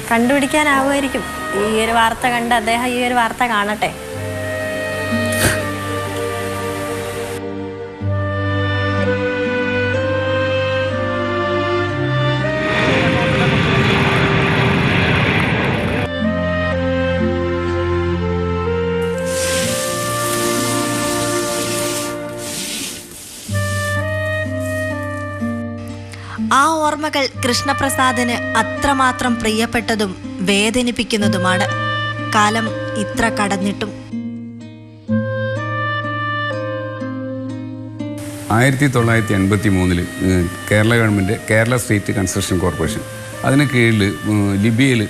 കണ്ടുപിടിക്കാനാവുമായിരിക്കും. ഈ ഒരു വാർത്ത കണ്ട് അദ്ദേഹം ഈ ഒരു വാർത്ത കാണട്ടെ. ആ ഓർമ്മകൾ കൃഷ്ണപ്രസാദിന് അത്രമാത്രം പ്രിയപ്പെട്ടതും വേദനിപ്പിക്കുന്നതുമാണ്. കാലം ഇത്ര കടന്നിട്ടും 1983 Kerala government Kerala state construction corporation അതിന് കീഴിൽ ലിബിയയിൽ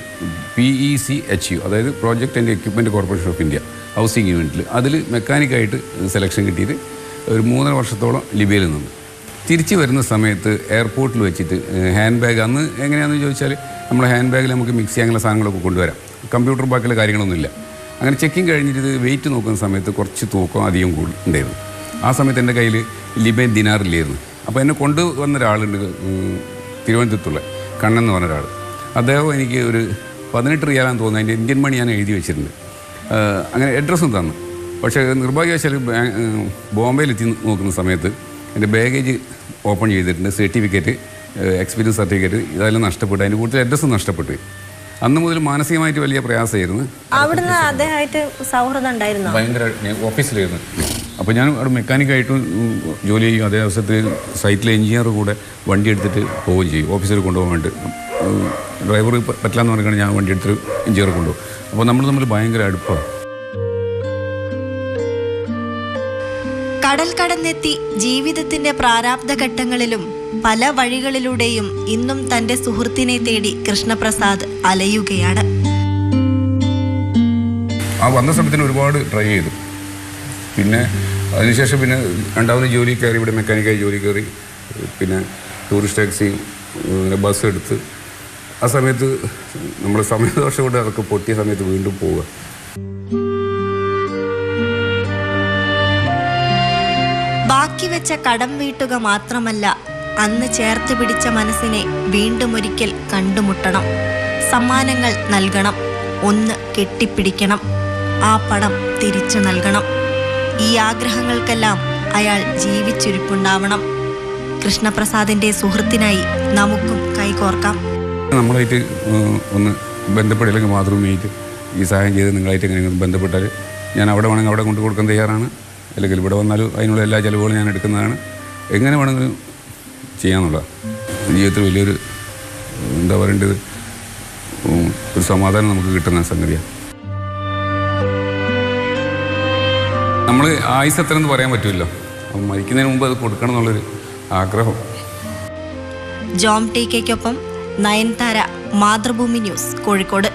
PECHU അതായത് project and equipment corporation of India housing യൂണിറ്റിൽ അതിൽ മെക്കാനിക്കായിട്ട് സെലക്ഷൻ കിട്ടിയിട്ട് ഒരു 3.5 വർഷത്തോളം ലിബിയയിൽ നിന്നു. തിരിച്ചു വരുന്ന സമയത്ത് എയർപോർട്ടിൽ വെച്ചിട്ട് ഹാൻഡ് ബാഗ് അന്ന് എങ്ങനെയാണെന്ന് ചോദിച്ചാൽ നമ്മുടെ ഹാൻഡ് ബാഗിൽ നമുക്ക് മിക്സ് ചെയ്യാനുള്ള സാധനങ്ങളൊക്കെ കൊണ്ടുവരാം, കമ്പ്യൂട്ടർ ബാക്കിയുള്ള കാര്യങ്ങളൊന്നുമില്ല. അങ്ങനെ ചെക്കിങ് കഴിഞ്ഞിട്ട് വെയിറ്റ് നോക്കുന്ന സമയത്ത് കുറച്ച് തൂക്കം അധികം ഉണ്ടായിരുന്നു. ആ സമയത്ത് എൻ്റെ കയ്യിൽ ലിബിയൻ ദിനാറില്ലായിരുന്നു. അപ്പോൾ എന്നെ കൊണ്ടുവന്ന ഒരാളുണ്ട്, തിരുവനന്തപുരത്തുള്ള കണ്ണൻ എന്ന് പറഞ്ഞ ഒരാൾ. അദ്ദേഹം എനിക്ക് ഒരു 18 റിയാലാന്ന് തോന്നുന്നു, അതിൻ്റെ ഇന്ത്യൻ മണി ഞാൻ എഴുതി വെച്ചിട്ടുണ്ട്. അങ്ങനെ അഡ്രസ്സും തന്നു. പക്ഷേ നിർഭാഗ്യവശാൽ ബോംബെയിലെത്തി നോക്കുന്ന സമയത്ത് എൻ്റെ ബാഗേജ് ഓപ്പൺ ചെയ്തിട്ടുണ്ട്, സർട്ടിഫിക്കറ്റ്, എക്സ്പീരിയൻസ് സർട്ടിഫിക്കറ്റ് ഇതെല്ലാം നഷ്ടപ്പെട്ടു. അതിൻ്റെ കൂടുതൽ അഡ്രസ്സും നഷ്ടപ്പെട്ടു. അന്ന് മുതൽ മാനസികമായിട്ട് വലിയ പ്രയാസമായിരുന്നു. അവിടുന്ന് അദ്ദേഹമായിട്ട് സൗഹൃദം ഉണ്ടായിരുന്നു. ഭയങ്കര ഓഫീസിലായിരുന്നു. അപ്പോൾ ഞാൻ അവിടെ മെക്കാനിക്കായിട്ടും ജോലി ചെയ്യും. അതേ അവസരത്തിൽ സൈറ്റിലെ എഞ്ചിനീയർ കൂടെ വണ്ടി എടുത്തിട്ട് പോവുകയും ചെയ്യും. ഓഫീസിൽ കൊണ്ടുപോകാൻ വേണ്ടി ഡ്രൈവർ പറ്റില്ലാന്ന് പറഞ്ഞാൽ ഞാൻ വണ്ടി എടുത്തിട്ട് എഞ്ചിനീയർ കൊണ്ടുപോകും. അപ്പോൾ നമ്മൾ തമ്മിൽ ഭയങ്കര അടുപ്പമാണ്. കടൽ കടന്നെത്തി ജീവിതത്തിന്റെ പ്രാരാബ്ധ ഘട്ടങ്ങളിലും പല വഴികളിലൂടെയും ഇന്നും തന്റെ സുഹൃത്തിനെ തേടി കൃഷ്ണപ്രസാദ് അലയുകയാണ്. ആ വന്ന സമയത്തിന് ഒരുപാട് ട്രൈ ചെയ്തു. പിന്നെ അതിനുശേഷം പിന്നെ രണ്ടാമത് ജോലി കയറി, ഇവിടെ മെക്കാനിക്കായി ജോലി കയറി. പിന്നെ ടൂറിസ്റ്റ് ടാക്സി, ബസ് എടുത്ത് ആ സമയത്ത് നമ്മൾ സമയദോഷം കൊണ്ട് അതൊക്കെ പൊട്ടിയ സമയത്ത് വീണ്ടും പോവുക. ബാക്കി വെച്ച കടം വീട്ടുക മാത്രമല്ല, അന്ന് ചേർത്ത് പിടിച്ച മനസ്സിനെ വീണ്ടും ഒരിക്കൽ കണ്ടുമുട്ടണം. സമ്മാനങ്ങൾ നൽകണം, ഒന്ന് കെട്ടിപ്പിടിക്കണം, ആ പണം തിരിച്ചു നൽകണം. ഈ ആഗ്രഹങ്ങൾക്കെല്ലാം അയാൾ ജീവിച്ചിരിപ്പുണ്ടാവണം. കൃഷ്ണപ്രസാദിന്റെ സുഹൃത്തിനായി നമുക്കും കൈകോർക്കാം. നമ്മളായിട്ട് ഒന്ന് ബന്ധപ്പെടില്ലെങ്കിൽ മാതൃഭൂമിയായിട്ട് ഈ സഹായം ചെയ്ത് നിങ്ങളായിട്ട് എങ്ങനെയെങ്കിലും ബന്ധപ്പെട്ടാൽ ഞാൻ അവിടെ വേണമെങ്കിൽ അവിടെ കൊണ്ടു കൊടുക്കാൻ തയ്യാറാണ്. അല്ലെങ്കിൽ ഇവിടെ വന്നാലും അതിനുള്ള എല്ലാ ചിലവുകളും ഞാൻ എടുക്കുന്നതാണ്. എങ്ങനെ വേണമെങ്കിലും ചെയ്യാന്നുള്ളതാണ്. ജീവിതത്തിൽ വലിയൊരു എന്താ പറയേണ്ടത്, ഒരു സമാധാനം നമുക്ക് കിട്ടുന്ന സംഗതിയാണ്. നമ്മൾ ആയുസ് എത്രയെന്ന് പറയാൻ പറ്റുമല്ലോ. അപ്പം മരിക്കുന്നതിന് മുമ്പ് അത് കൊടുക്കണം എന്നുള്ളൊരു ആഗ്രഹം. ജോം ടിക്കൊപ്പം നയൻതാര, മാതൃഭൂമി ന്യൂസ്, കോഴിക്കോട്.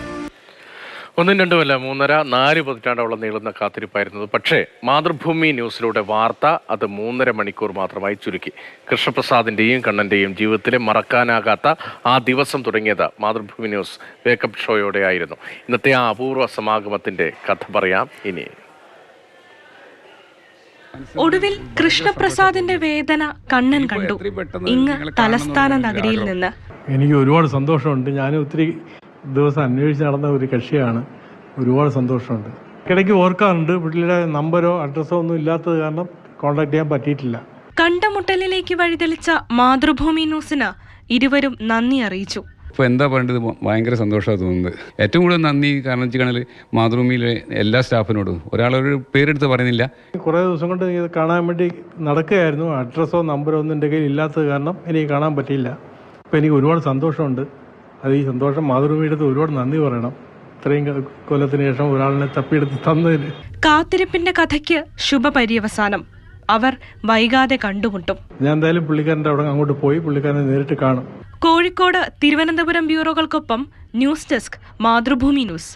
1, 2 അല്ല 3.5, 4 പതിറ്റാണ്ടോളം നീളുന്ന കാത്തിരിപ്പായിരുന്നത്. പക്ഷേ മാതൃഭൂമി ന്യൂസിലൂടെ വാർത്ത അത് 3.5 മണിക്കൂർ മാത്രമായി ചുരുക്കി. കൃഷ്ണപ്രസാദിൻ്റെയും കണ്ണൻ്റെയും ജീവിതത്തിലെ മറക്കാനാകാത്ത ആ ദിവസം തുടങ്ങിയത് മാതൃഭൂമി ന്യൂസ് വേക്കപ്പ് ഷോയോടെ ആയിരുന്നു. ഇന്നത്തെ ആ അപൂർവ സമാഗമത്തിൻ്റെ കഥ പറയാം ഇനി. ഒടുവിൽ കൃഷ്ണപ്രസാദിന്റെ വേദന കണ്ണൻ കണ്ടു. ഇങ്ങ് തലസ്ഥാന നഗരിയിൽ നിന്ന്. എനിക്ക് ഒരുപാട് സന്തോഷമുണ്ട്. ഞാൻ ഒത്തിരി ദിവസം അന്വേഷിച്ച് നടന്ന ഒരു കക്ഷിയാണ്. ഒരുപാട് സന്തോഷമുണ്ട്. ഇടയ്ക്ക് ഓർക്കാറുണ്ട്, പുള്ളിയുടെ നമ്പരോ അഡ്രസ്സോ ഒന്നും ഇല്ലാത്തത് കാരണം കോൺടാക്ട് ചെയ്യാൻ പറ്റിയിട്ടില്ല. കണ്ടമുട്ടലിലേക്ക് വഴിതെളിച്ച മാതൃഭൂമി ന്യൂസിന് ഇരുവരും നന്ദി അറിയിച്ചു. ഇപ്പോൾ എന്താ പറയേണ്ടത്, ഭയങ്കര സന്തോഷമാണ് തോന്നുന്നത്. ഏറ്റവും കൂടുതൽ നന്ദി കാരണം വെച്ചാൽ മാതൃഭൂമിയിലെ എല്ലാ സ്റ്റാഫിനോടും. ഒരാളൊരു പേരെടുത്ത് പറയുന്നില്ല. കുറേ ദിവസം കൊണ്ട് ഇത് കാണാൻ വേണ്ടി നടക്കുകയായിരുന്നു. അഡ്രസ്സോ നമ്പരോ ഒന്നും എൻ്റെ കയ്യിൽ ഇല്ലാത്തത് കാരണം എനിക്ക് കാണാൻ പറ്റിയില്ല. അപ്പോൾ എനിക്ക് ഒരുപാട് സന്തോഷമുണ്ട്. അത് ഈ സന്തോഷം മാതൃഭൂമിയുടെ ഒരുപാട് നന്ദി പറയണം. ഇത്രയും കൊല്ലത്തിന് ശേഷം ഒരാളിനെ തപ്പിയെടുത്ത് തന്നതിന്. കാത്തിരിപ്പിന്റെ കഥയ്ക്ക് ശുഭപര്യവസാനം. അവർ വൈകാതെ കണ്ടുമുട്ടും. ഞാൻ എന്തായാലും പുള്ളിക്കാരൻ്റെ അവിടെ അങ്ങോട്ട് പോയി പുള്ളിക്കാരനെ നേരിട്ട് കാണും. കോഴിക്കോട്, തിരുവനന്തപുരം ബ്യൂറോകൾക്കൊപ്പം ന്യൂസ് ഡെസ്ക്, മാതൃഭൂമി ന്യൂസ്.